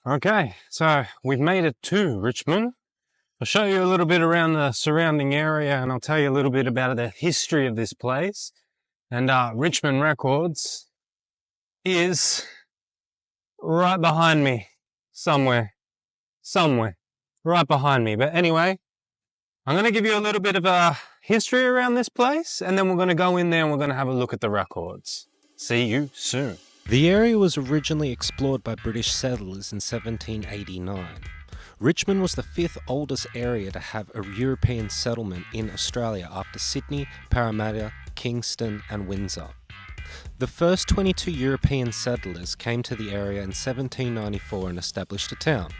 Okay, so we've made it to Richmond. I'll show you a little bit around the surrounding area and I'll tell you a little bit about the history of this place. And Richmond Records is right behind me, somewhere, right behind me. But anyway, I'm going to give you a little bit of a history around this place and then we're going to go in there and we're going to have a look at the records. See you soon. The area was originally explored by British settlers in 1789. Richmond was the fifth oldest area to have a European settlement in Australia after Sydney, Parramatta, Kingston and Windsor. The first 22 European settlers came to the area in 1794 and established a town.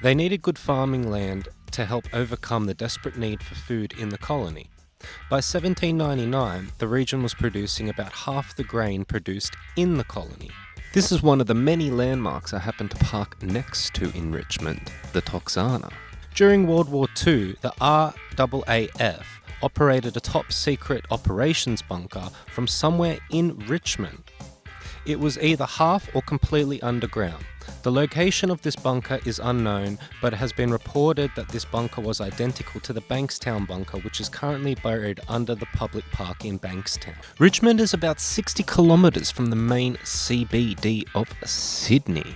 They needed good farming land to help overcome the desperate need for food in the colony. By 1799, the region was producing about half the grain produced in the colony. This is one of the many landmarks I happen to park next to in Richmond, the Toxana. During World War II, the RAAF operated a top-secret operations bunker from somewhere in Richmond. It was either half or completely underground. The location of this bunker is unknown, but it has been reported that this bunker was identical to the Bankstown bunker, which is currently buried under the public park in Bankstown. Richmond is about 60 kilometres from the main CBD of Sydney.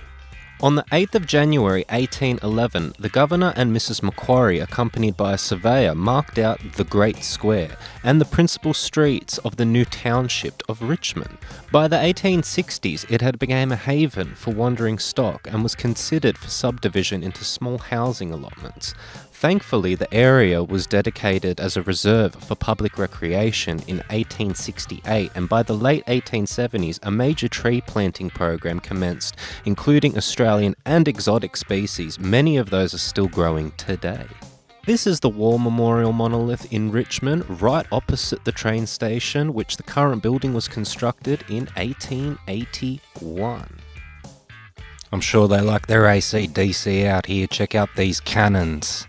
On the 8th of January 1811, the Governor and Mrs. Macquarie, accompanied by a surveyor, marked out the Great Square and the principal streets of the new township of Richmond. By the 1860s, it had become a haven for wandering stock and was considered for subdivision into small housing allotments. Thankfully, the area was dedicated as a reserve for public recreation in 1868, and by the late 1870s, a major tree planting program commenced, including Australian and exotic species. Many of those are still growing today. This is the War Memorial monolith in Richmond, right opposite the train station, which the current building was constructed in 1881. I'm sure they like their AC/DC out here. Check out these cannons.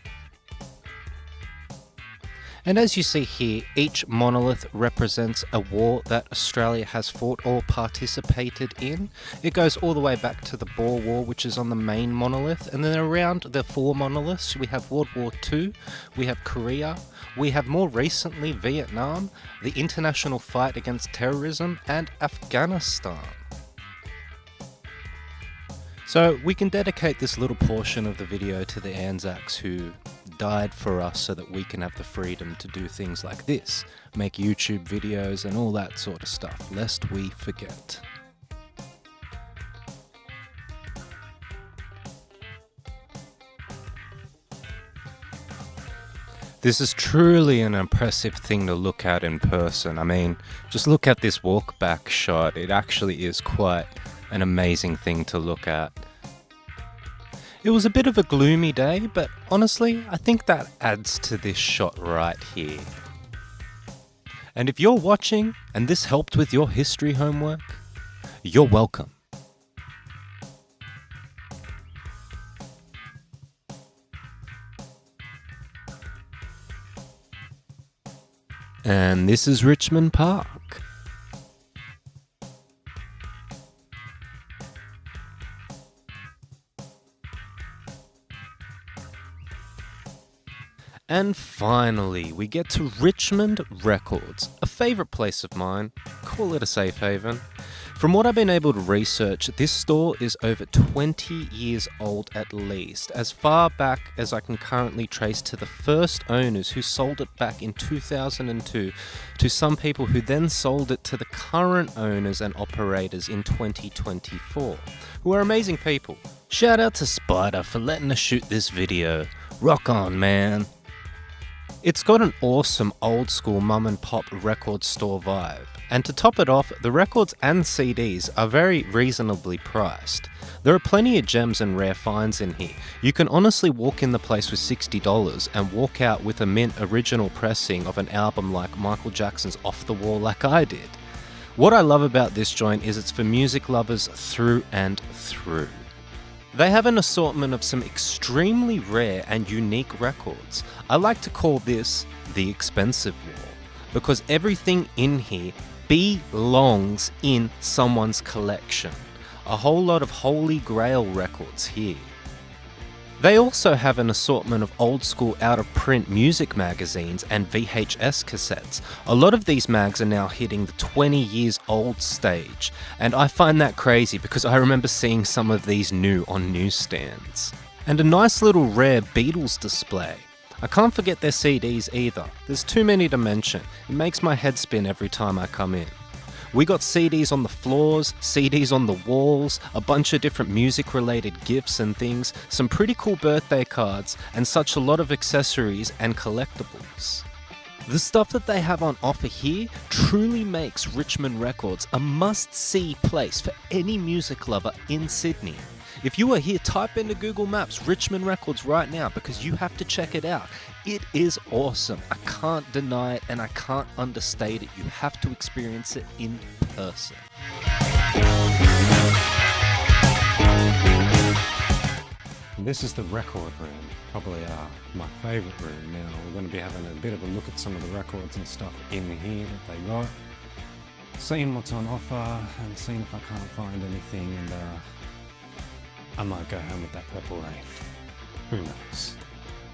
And as you see here, each monolith represents a war that Australia has fought or participated in. It goes all the way back to the Boer War, which is on the main monolith, and then around the four monoliths we have World War II, we have Korea, we have more recently Vietnam, the international fight against terrorism, and Afghanistan. So we can dedicate this little portion of the video to the Anzacs who died for us so that we can have the freedom to do things like this, make YouTube videos and all that sort of stuff, lest we forget. This is truly an impressive thing to look at in person. I mean, just look at this walk back shot. It actually is quite an amazing thing to look at. It was a bit of a gloomy day, but honestly, I think that adds to this shot right here. And if you're watching and this helped with your history homework, you're welcome. And this is Richmond Park. And finally, we get to Richmond Records, a favourite place of mine. Call it a safe haven. From what I've been able to research, this store is over 20 years old at least, as far back as I can currently trace to the first owners who sold it back in 2002 to some people who then sold it to the current owners and operators in 2024, who are amazing people. Shout out to Spider for letting us shoot this video. Rock on, man. It's got an awesome old school mum and pop record store vibe. And to top it off, the records and CDs are very reasonably priced. There are plenty of gems and rare finds in here. You can honestly walk in the place with $60 and walk out with a mint original pressing of an album like Michael Jackson's Off the Wall like I did. What I love about this joint is it's for music lovers through and through. They have an assortment of some extremely rare and unique records. I like to call this the expensive wall, because everything in here belongs in someone's collection. A whole lot of Holy Grail records here. They also have an assortment of old school out of print music magazines and VHS cassettes. A lot of these mags are now hitting the 20 years old stage, and I find that crazy because I remember seeing some of these new on newsstands. And a nice little rare Beatles display. I can't forget their CDs either. There's too many to mention. It makes my head spin every time I come in. We got CDs on the floors, CDs on the walls, a bunch of different music-related gifts and things, some pretty cool birthday cards, and such a lot of accessories and collectibles. The stuff that they have on offer here truly makes Richmond Records a must-see place for any music lover in Sydney. If you are here, type into Google Maps Richmond Records right now because you have to check it out. It is awesome. I can't deny it and I can't understate it. You have to experience it in person. This is the record room, probably my favourite room now. We're going to be having a bit of a look at some of the records and stuff in here that they got. Seeing what's on offer and seeing if I can't find anything, and I might go home with that Purple Rain. Who knows?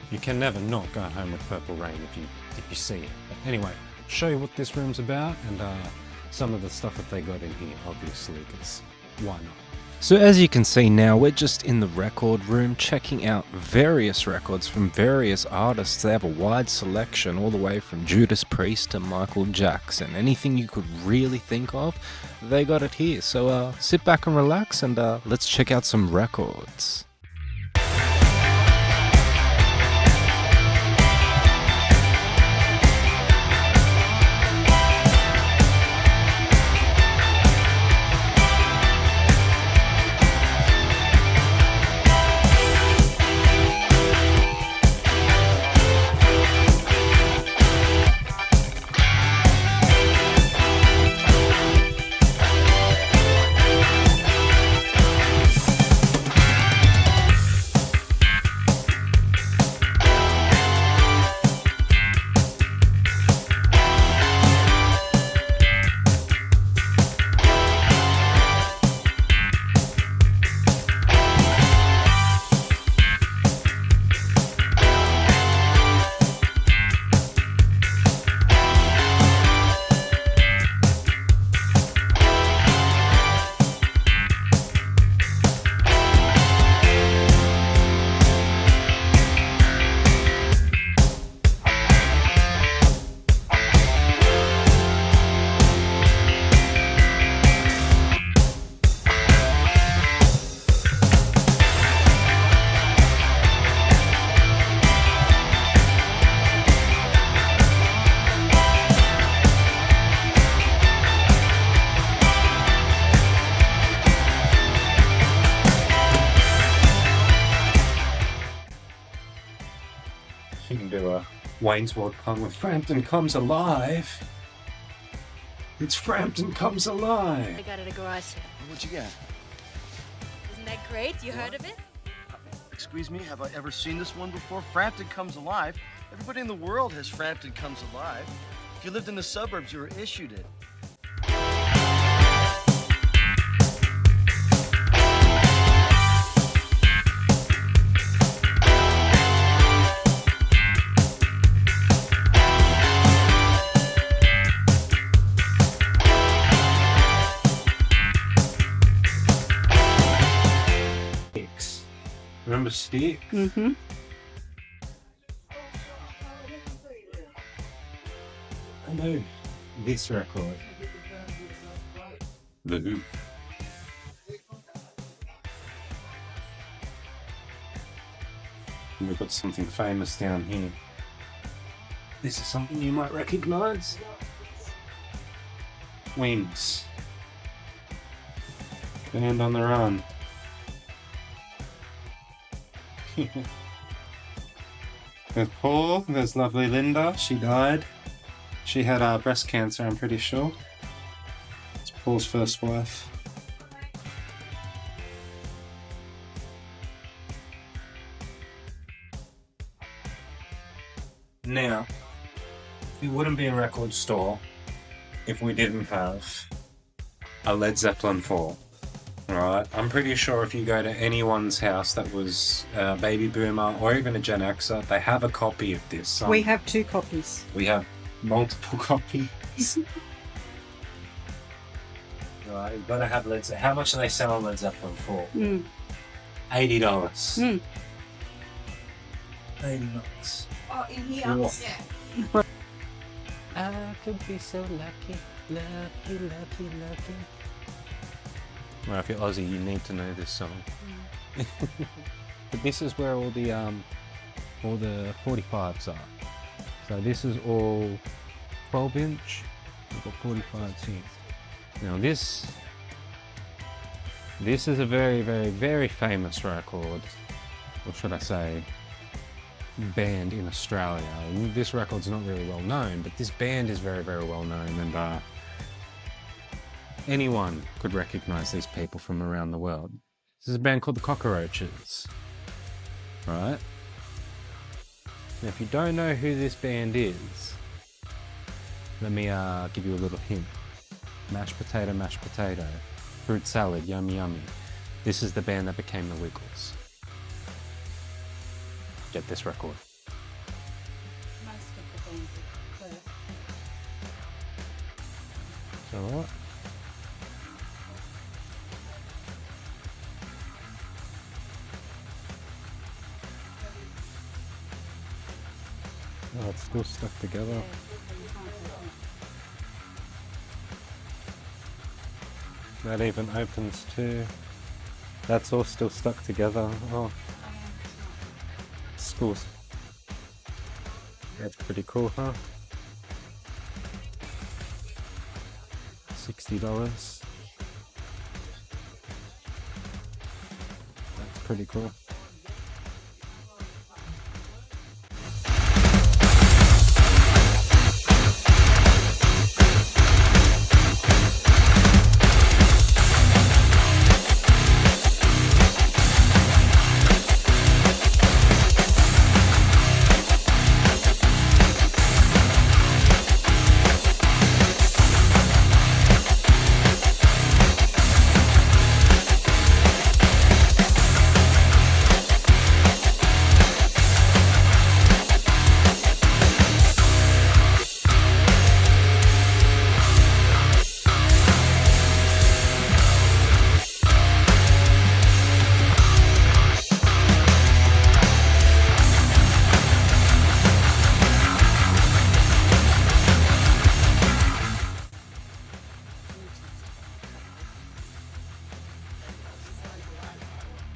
You can never not go home with Purple Rain if you see it. But anyway, show you what this room's about and some of the stuff that they got in here, obviously, because why not? So as you can see now, we're just in the record room checking out various records from various artists. They have a wide selection all the way from Judas Priest to Michael Jackson. Anything you could really think of, they got it here. So sit back and relax and let's check out some records. You can do a Wayne's World pun with Frampton Comes Alive. It's Frampton Comes Alive. I got it at a garage sale. What'd you get? Isn't that great? You heard of it? Excuse me, have I ever seen this one before? Frampton Comes Alive? Everybody in the world has Frampton Comes Alive. If you lived in the suburbs, you were issued it. Remember Stick? Mm-hmm. I know this record. The Who. And we've got something famous down here. This is something you might recognise. Wings. Band on the Run. There's Paul, there's lovely Linda, she died. She had breast cancer, I'm pretty sure. It's Paul's first wife. Now, it wouldn't be a record store if we didn't have a Led Zeppelin 4. Right, I'm pretty sure if you go to anyone's house that was a baby boomer or even a Gen Xer, they have a copy of this. We have 2 copies. We have multiple copies. Right, you've got to have Led Zeppelin. How much do they sell on Led Zeppelin for? $80. $80. Oh, in here? Cool. Yeah. I could be so lucky, lucky, lucky, lucky. Well, if you're Aussie, you need to know this song. But this is where all the 45s are. So this is all 12-inch. We've got 45s here. Now this is a very, very, very famous record, or should I say, band in Australia. This record's not really well known, but this band is very, very well known, and anyone could recognize these people from around the world. This is a band called the Cockroaches, right? Now, if you don't know who this band is, let me give you a little hint. Mashed potato, fruit salad, yummy, yummy. This is the band that became the Wiggles. Get this record. Most of the bands are Perth. Is that right? Oh, it's still stuck together. That even opens too. That's all still stuck together. Oh, schools. That's pretty cool, huh? $60. That's pretty cool.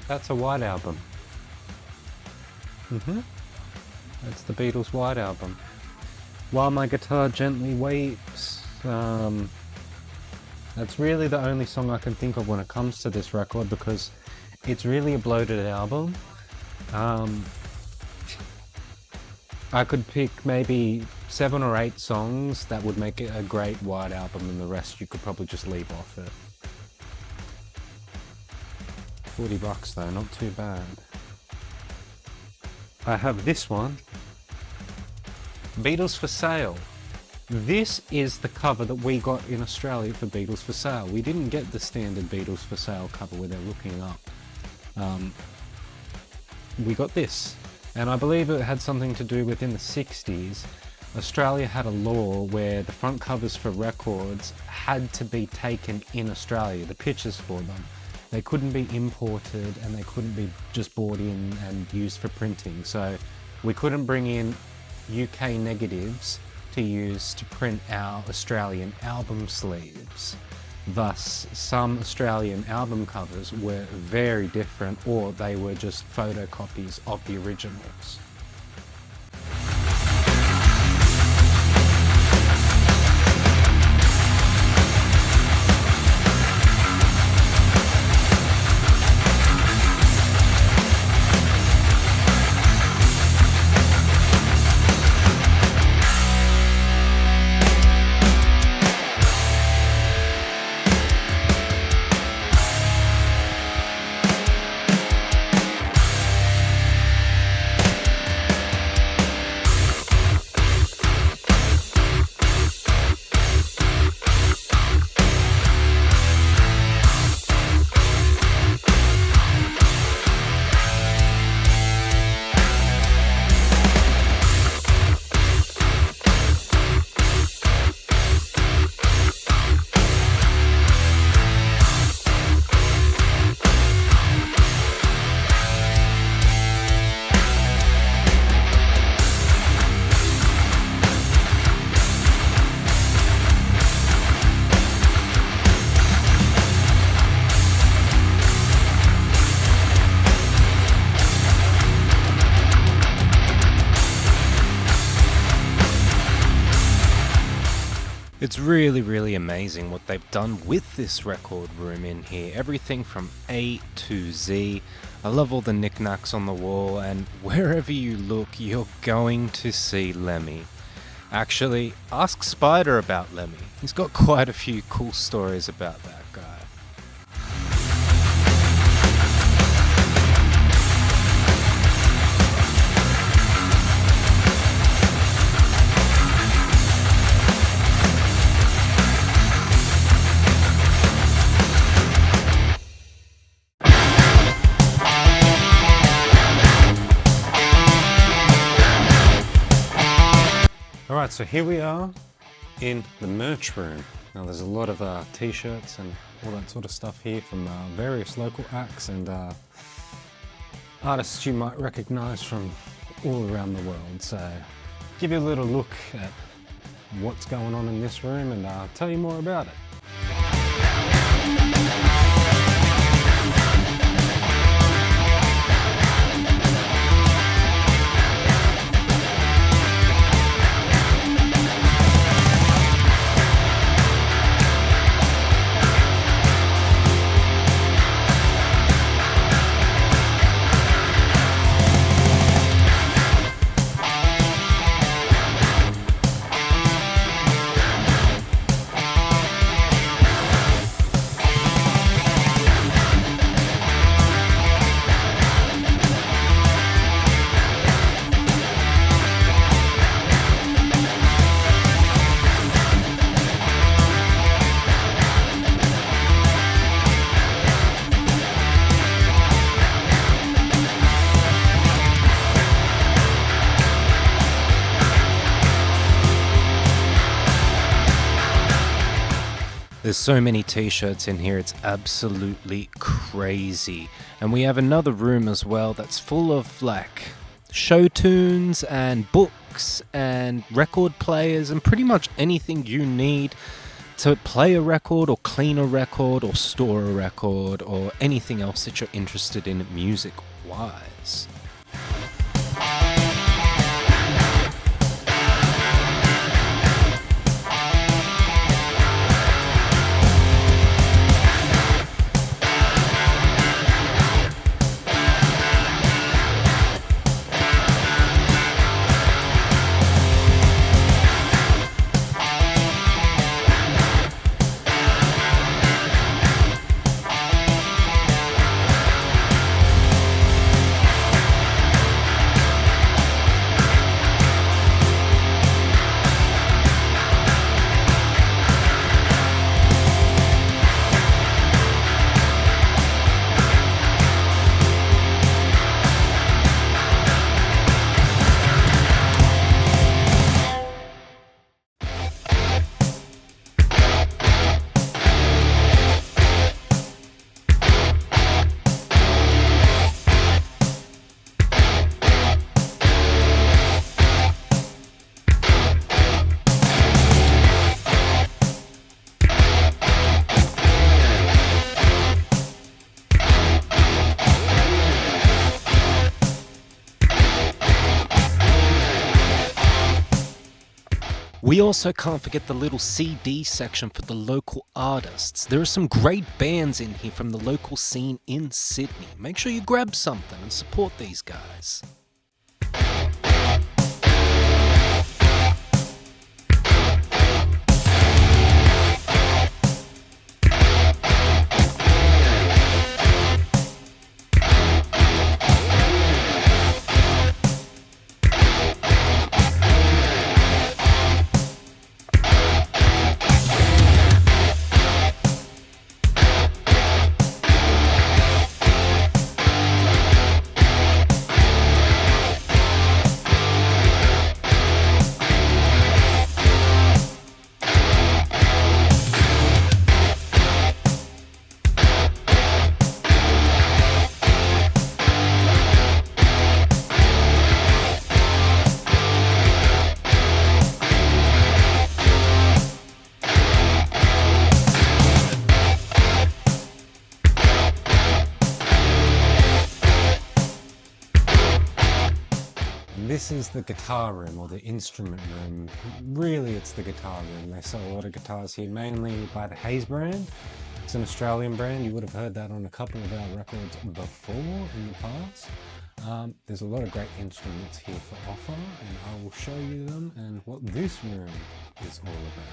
That's a White Album. That's the Beatles' White Album. While My Guitar Gently Weeps. That's really the only song I can think of when it comes to this record, because it's really a bloated album. I could pick maybe 7 or 8 songs that would make it a great White Album, and the rest you could probably just leave off it. $40 though, not too bad. I have this one. Beatles for Sale. This is the cover that we got in Australia for Beatles for Sale. We didn't get the standard Beatles for Sale cover where they're looking up. We got this. And I believe it had something to do with in the 60s, Australia had a law where the front covers for records had to be taken in Australia, the pictures for them. They couldn't be imported and they couldn't be just bought in and used for printing. So we couldn't bring in UK negatives to use to print our Australian album sleeves. Thus, some Australian album covers were very different, or they were just photocopies of the originals. It's really, really amazing what they've done with this record room in here. Everything from A to Z. I love all the knickknacks on the wall, and wherever you look, you're going to see Lemmy. Actually, ask Spider about Lemmy. He's got quite a few cool stories about that guy. Alright, so here we are in the merch room. Now there's a lot of t-shirts and all that sort of stuff here from various local acts and artists you might recognise from all around the world. So give you a little look at what's going on in this room and tell you more about it. There's so many t-shirts in here, it's absolutely crazy. And we have another room as well that's full of like show tunes and books and record players and pretty much anything you need to play a record or clean a record or store a record or anything else that you're interested in music-wise. We also can't forget the little CD section for the local artists. There are some great bands in here from the local scene in Sydney. Make sure you grab something and support these guys. This is the guitar room or the instrument room. Really, it's the guitar room. They sell a lot of guitars here, mainly by the Hayes brand. It's an Australian brand. You would have heard that on a couple of our records before in the past. There's a lot of great instruments here for offer, and I will show you them and what this room is all about.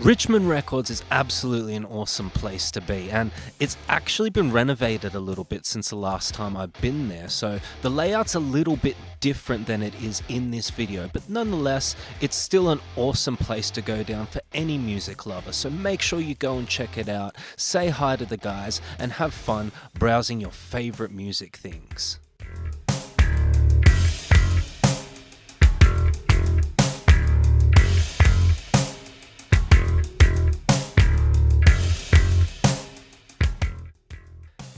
Richmond Records is absolutely an awesome place to be, and it's actually been renovated a little bit since the last time I've been there, so the layout's a little bit different than it is in this video, but nonetheless, it's still an awesome place to go down for any music lover, so make sure you go and check it out, say hi to the guys, and have fun browsing your favorite music things.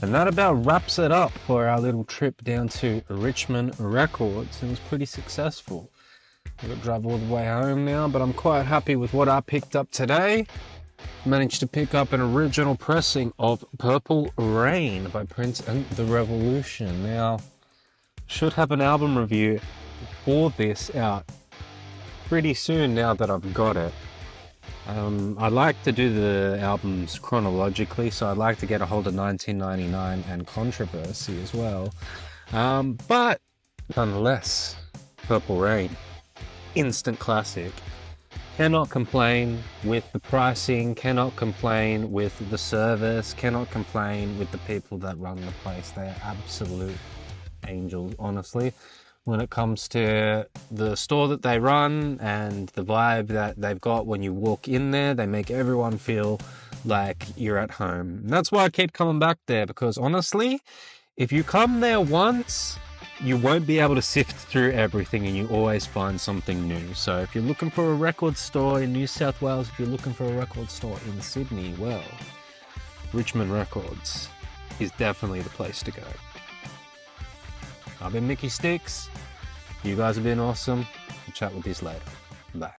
And that about wraps it up for our little trip down to Richmond Records. It was pretty successful. I've got to drive all the way home now, but I'm quite happy with what I picked up today. Managed to pick up an original pressing of Purple Rain by Prince and the Revolution. Now, should have an album review for this out pretty soon now that I've got it. I like to do the albums chronologically, so I'd like to get a hold of 1999 and Controversy as well. But nonetheless, Purple Rain, instant classic. Cannot complain with the pricing, cannot complain with the service, cannot complain with the people that run the place. They are absolute angels, honestly. When it comes to the store that they run and the vibe that they've got when you walk in there, they make everyone feel like you're at home. And that's why I keep coming back there, because honestly, if you come there once, you won't be able to sift through everything and you always find something new. So if you're looking for a record store in New South Wales, if you're looking for a record store in Sydney, well, Richmond Records is definitely the place to go. I've been Mickey Sticks. You guys have been awesome. I'll chat with you later. Bye.